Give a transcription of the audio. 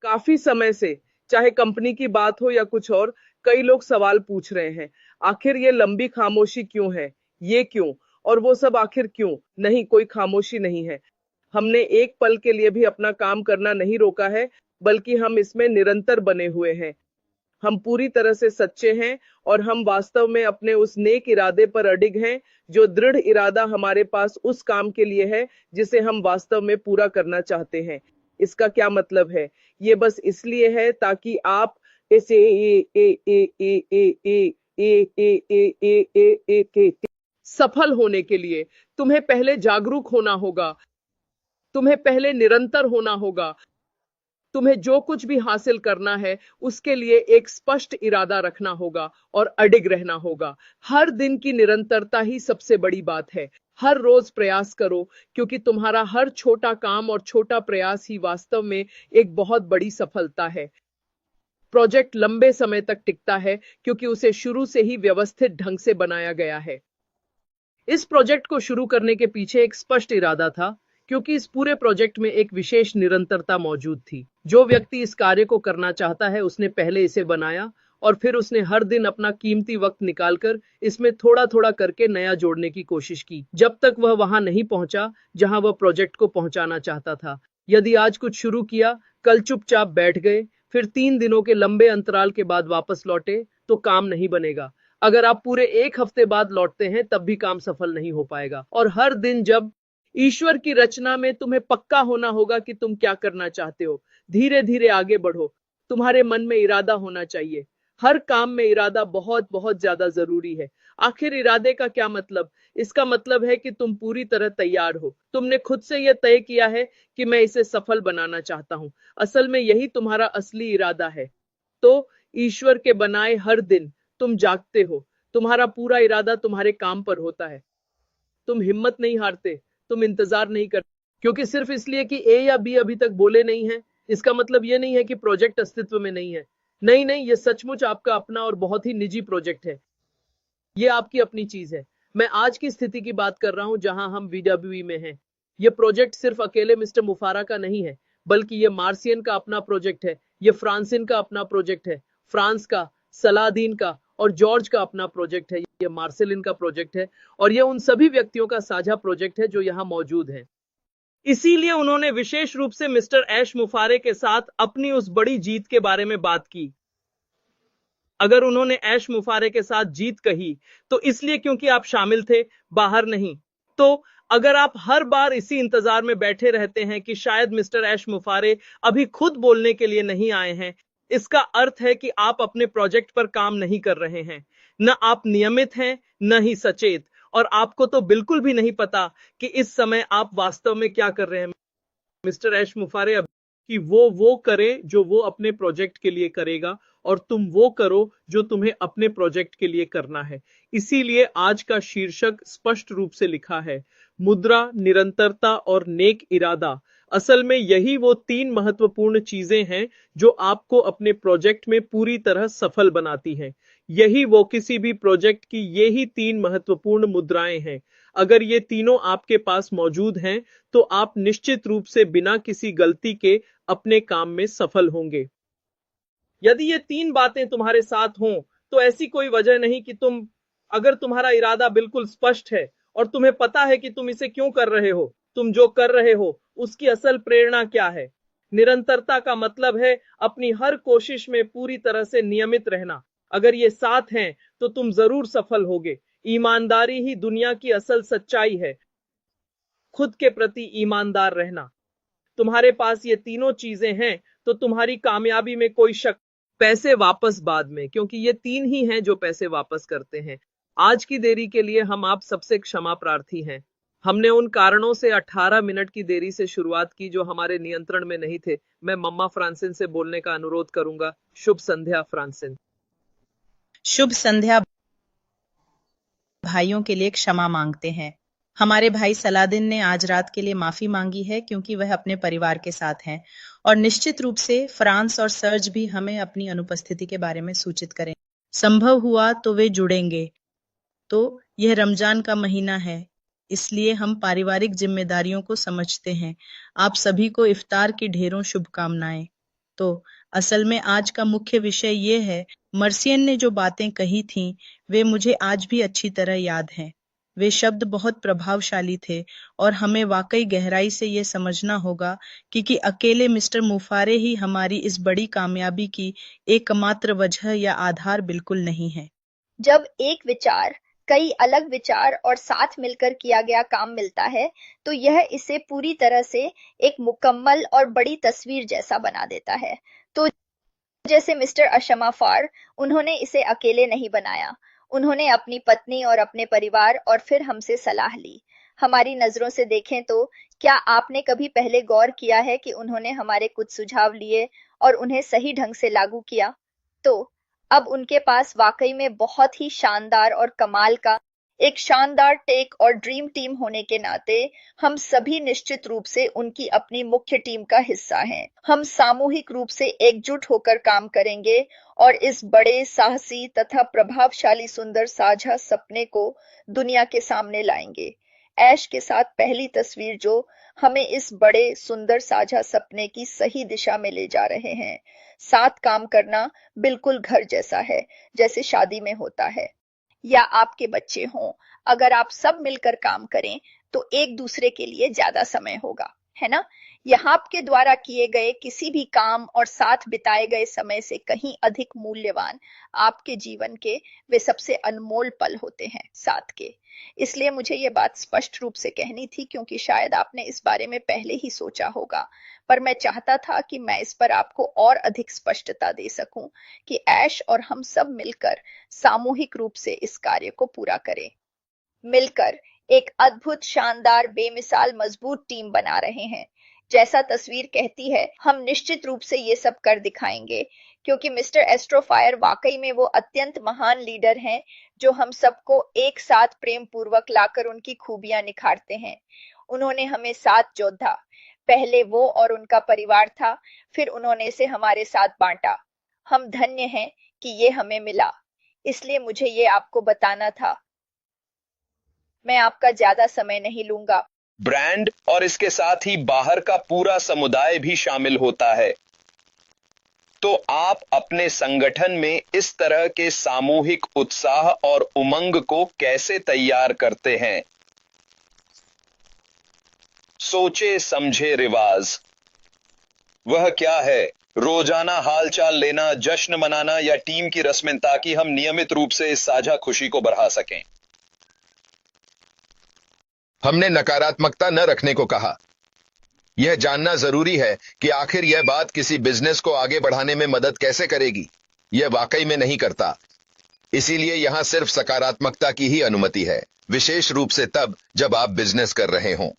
काफी समय से, चाहे कंपनी की बात हो या कुछ और, कई लोग सवाल पूछ रहे हैं। आखिर ये लंबी खामोशी क्यों है? ये क्यों? और वो सब आखिर क्यों? नहीं, कोई खामोशी नहीं है। हमने एक पल के लिए भी अपना काम करना नहीं रोका है, बल्कि हम इसमें निरंतर बने हुए हैं। हम पूरी तरह से सच्चे हैं और हम वास्तव में अपने उस नेक इरादे पर अडिग हैं, जो दृढ़ इरादा हमारे पास उस काम के लिए है जिसे हम वास्तव में पूरा करना चाहते हैं। इसका क्या मतलब है? ये बस इसलिए है ताकि आप इसे सफल होने के लिए तुम्हें पहले जागरूक होना होगा, तुम्हें पहले निरंतर होना होगा। तुम्हें जो कुछ भी हासिल करना है उसके लिए एक स्पष्ट इरादा रखना होगा और अडिग रहना होगा। हर दिन की निरंतरता ही सबसे बड़ी बात है। हर रोज प्रयास करो, क्योंकि तुम्हारा हर छोटा काम और छोटा प्रयास ही वास्तव में एक बहुत बड़ी सफलता है। प्रोजेक्ट लंबे समय तक टिकता है क्योंकि उसे शुरू से ही व्यवस्थित ढंग से बनाया गया है। इस प्रोजेक्ट को शुरू करने के पीछे एक स्पष्ट इरादा था, क्योंकि इस पूरे प्रोजेक्ट में एक विशेष निरंतरता मौजूद थी। जो व्यक्ति इस कार्य को करना चाहता है, उसने पहले इसे बनाया और फिर उसने हर दिन अपना कीमती वक्त निकालकर इसमें थोड़ा थोड़ा करके नया जोड़ने की कोशिश की, जब तक वह वहां नहीं पहुंचा जहां वह प्रोजेक्ट को पहुंचाना चाहता था। यदि आज कुछ शुरू किया, कल चुपचाप बैठ गए, फिर 3 दिनों के लंबे अंतराल के बाद वापस लौटे, तो काम नहीं बनेगा। अगर आप पूरे एक हफ्ते बाद लौटते हैं, तब भी काम सफल नहीं हो पाएगा। और हर दिन जब ईश्वर की रचना में तुम्हें पक्का होना होगा कि तुम क्या करना चाहते हो। धीरे धीरे आगे बढ़ो। तुम्हारे मन में इरादा होना चाहिए। हर काम में इरादा बहुत बहुत ज्यादा जरूरी है। आखिर इरादे का क्या मतलब? इसका मतलब है कि तुम पूरी तरह तैयार हो। तुमने खुद से यह तय किया है कि मैं इसे सफल बनाना चाहता हूं। असल में यही तुम्हारा असली इरादा है। तो ईश्वर के बनाए हर दिन तुम जागते हो। तुम्हारा पूरा इरादा तुम्हारे काम पर होता है। तुम हिम्मत नहीं हारते, तुम इंतजार नहीं करते, क्योंकि सिर्फ इसलिए कि ए या बी अभी तक बोले नहीं है, इसका मतलब यह नहीं है कि प्रोजेक्ट अस्तित्व में नहीं है। नहीं नहीं, ये सचमुच आपका अपना और बहुत ही निजी प्रोजेक्ट है। ये आपकी अपनी चीज है। मैं आज की स्थिति की बात कर रहा हूं जहां हम वीडब्ल्यूई में हैं। ये प्रोजेक्ट सिर्फ अकेले मिस्टर मुफारा का नहीं है, बल्कि ये मार्सियन का अपना प्रोजेक्ट है, ये फ्रांसिन का अपना प्रोजेक्ट है, फ्रांस का, सलादीन का और जॉर्ज का अपना प्रोजेक्ट है, ये मार्सेलिन का प्रोजेक्ट है, और ये उन सभी व्यक्तियों का साझा प्रोजेक्ट है जो यहाँ मौजूद हैं। इसीलिए उन्होंने विशेष रूप से मिस्टर ऐश मुफारे के साथ अपनी उस बड़ी जीत के बारे में बात की। अगर उन्होंने ऐश मुफारे के साथ जीत कही, तो इसलिए क्योंकि आप शामिल थे, बाहर नहीं। तो अगर आप हर बार इसी इंतजार में बैठे रहते हैं कि शायद मिस्टर ऐश मुफारे अभी खुद बोलने के लिए नहीं आए हैं, इसका अर्थ है कि आप अपने प्रोजेक्ट पर काम नहीं कर रहे हैं। न आप नियमित हैं, न ही सचेत, और आपको तो बिल्कुल भी नहीं पता कि इस समय आप वास्तव में क्या कर रहे हैं। मिस्टर ऐश मुफारे कि वो करे जो वो अपने प्रोजेक्ट के लिए करेगा, और तुम वो करो जो तुम्हें अपने प्रोजेक्ट के लिए करना है। इसीलिए आज का शीर्षक स्पष्ट रूप से लिखा है, मुद्रा, निरंतरता और नेक इरादा। असल में यही वो 3 महत्वपूर्ण चीजें हैं जो आपको अपने प्रोजेक्ट में पूरी तरह सफल बनाती हैं। यही वो किसी भी प्रोजेक्ट की यही 3 महत्वपूर्ण मुद्राएं हैं। अगर ये तीनों आपके पास मौजूद हैं, तो आप निश्चित रूप से बिना किसी गलती के अपने काम में सफल होंगे। यदि ये 3 बातें तुम्हारे साथ हों, तो ऐसी कोई वजह नहीं कि अगर तुम्हारा इरादा बिल्कुल स्पष्ट है और तुम्हें पता है कि तुम इसे क्यों कर रहे हो, तुम जो कर रहे हो उसकी असल प्रेरणा क्या है। निरंतरता का मतलब है अपनी हर कोशिश में पूरी तरह से नियमित रहना। अगर ये साथ हैं, तो तुम जरूर सफल होगे। ईमानदारी ही दुनिया की असल सच्चाई है। खुद के प्रति ईमानदार रहना। तुम्हारे पास ये तीनों चीजें हैं, तो तुम्हारी कामयाबी में कोई शक। पैसे वापस बाद में, क्योंकि ये 3 ही हैं जो पैसे वापस करते हैं। आज की देरी के लिए हम आप सबसे क्षमा प्रार्थी हैं। हमने उन कारणों से 18 मिनट की देरी से शुरुआत की जो हमारे नियंत्रण में नहीं थे। मैं मम्मा फ्रांसिन से बोलने का अनुरोध करूंगा। शुभ संध्या फ्रांसिन। शुभ संध्या। भाइयों के लिए क्षमा मांगते हैं। हमारे भाई सलादिन ने आज रात के लिए माफी मांगी है, क्योंकि वह अपने परिवार के साथ हैं, और निश्चित रूप से फ्रांस और सर्ज भी हमें अपनी अनुपस्थिति के बारे में सूचित करें। संभव हुआ तो वे जुड़ेंगे। तो यह रमजान का महीना है, इसलिए हम पारिवारिक जिम्मेदारियों को समझते हैं। आप सभी को इफ्तार की ढेरों शुभकामनाएं। तो असल में आज का मुख्य विषय ये है, मर्सियन ने जो बातें कही थीं, वे मुझे आज भी अच्छी तरह याद हैं। वे शब्द बहुत प्रभावशाली थे और हमें वाकई गहराई से ये समझना होगा कि अकेले मिस्टर मुफारे ही हमारी इस बड़ी कामयाबी की एकमात्र वजह या आधार बिल्कुल नहीं है। जब एक विचार, कई अलग विचार और साथ मिलकर किया गया काम मिलता है, तो यह इसे पूरी तरह से एक मुकम्मल और बड़ी तस्वीर जैसा बना देता है। तो जैसे मिस्टर अशमाफार, उन्होंने इसे अकेले नहीं बनाया। उन्होंने अपनी पत्नी और अपने परिवार और फिर हमसे सलाह ली। हमारी नजरों से देखें तो क्या आपने कभी पहले गौर किया है कि उन्होंने हमारे कुछ सुझाव लिए और उन्हें सही ढंग से लागू किया? तो अब उनके पास वाकई में बहुत ही शानदार और कमाल का एक शानदार टेक और ड्रीम टीम होने के नाते हम सभी निश्चित रूप से उनकी अपनी मुख्य टीम का हिस्सा हैं। हम सामूहिक रूप से एकजुट होकर काम करेंगे और इस बड़े साहसी तथा प्रभावशाली सुंदर साझा सपने को दुनिया के सामने लाएंगे। ऐश के साथ पहली तस्वीर जो हमें इस बड़े सुंदर साझा सपने की सही दिशा में ले जा रहे हैं। साथ काम करना बिल्कुल घर जैसा है, जैसे शादी में होता है या आपके बच्चे हों। अगर आप सब मिलकर काम करें तो एक दूसरे के लिए ज्यादा समय होगा, है ना? यहाँ आपके द्वारा किए गए किसी भी काम और साथ बिताए गए समय से कहीं अधिक मूल्यवान आपके जीवन के वे सबसे अनमोल पल होते हैं साथ के। इसलिए मुझे ये बात स्पष्ट रूप से कहनी थी, क्योंकि शायद आपने इस बारे में पहले ही सोचा होगा, पर मैं चाहता था कि मैं इस पर आपको और अधिक स्पष्टता दे सकूं कि ऐश और हम सब मिलकर सामूहिक रूप से इस कार्य को पूरा करें। मिलकर एक अद्भुत, शानदार, बेमिसाल, मजबूत टीम बना रहे हैं। जैसा तस्वीर कहती है, हम निश्चित रूप से ये सब कर दिखाएंगे, क्योंकि मिस्टर एस्ट्रोफायर वाकई में वो अत्यंत महान लीडर हैं जो हम सबको एक साथ प्रेम पूर्वक लाकर उनकी खूबियां निखारते हैं। उन्होंने हमें 7 जोधा, पहले वो और उनका परिवार था, फिर उन्होंने इसे हमारे साथ बांटा। हम धन्य हैं कि ये हमें मिला, इसलिए मुझे ये आपको बताना था। मैं आपका ज्यादा समय नहीं लूंगा। ब्रांड और इसके साथ ही बाहर का पूरा समुदाय भी शामिल होता है। तो आप अपने संगठन में इस तरह के सामूहिक उत्साह और उमंग को कैसे तैयार करते हैं? सोचे समझे रिवाज वह क्या है? रोजाना हालचाल लेना, जश्न मनाना या टीम की रस्में, ताकि हम नियमित रूप से इस साझा खुशी को बढ़ा सकें। हमने नकारात्मकता न रखने को कहा। यह जानना जरूरी है कि आखिर यह बात किसी बिजनेस को आगे बढ़ाने में मदद कैसे करेगी। यह वाकई में नहीं करता। इसीलिए यहां सिर्फ सकारात्मकता की ही अनुमति है, विशेष रूप से तब जब आप बिजनेस कर रहे हों।